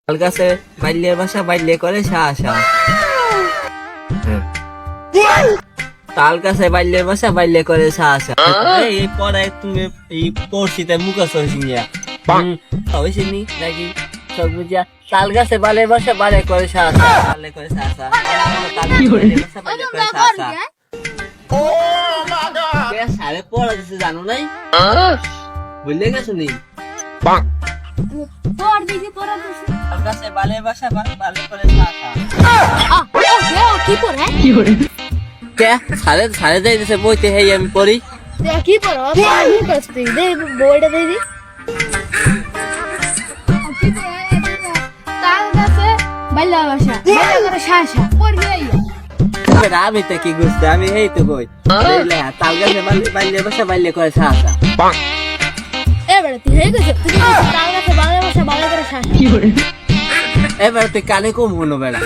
তাল গাছে বাল্যের বাসা বাল্যে করে সা সা। তাল গাছে বাল্যের বাসা বাল্যে করে সা সা। এই পড়ায় তুমি এই পড়ছিতে মুখস্থ হয়েছি গিয়া হয়েছে নি নাকি সব বুঝিয়া তাল গাছে বালের বাসা বালে করে সা সা বালে করে সা সা বালে করে সা সা। সারে পড়া দিছে জানো নাই বুঝলে গেছো নি পড় দেখি পড়া দিছে তাল গাছে বালের বাসা বালে করে সা সা। কি পড়ে কে সারে সারে যাই দিছে বইতে হেই আমি পড়ি কি পড়ো আমি কষ্ট দে বইটা দে দি তাল গাছে বাইলা ভাষা বাইলা করে শাসা পড়বি আইয়া আমি তো কি বুঝতে আমি এই তো কই তাল গাছে বাল্যের বাসা বাল্যে করে সা সা। এবারে তুই হয়ে গেছে তুই তাল গাছে বাইলা ভাষা বাইলা করে শাসা এবার তুই কানে কম হলো বেড়া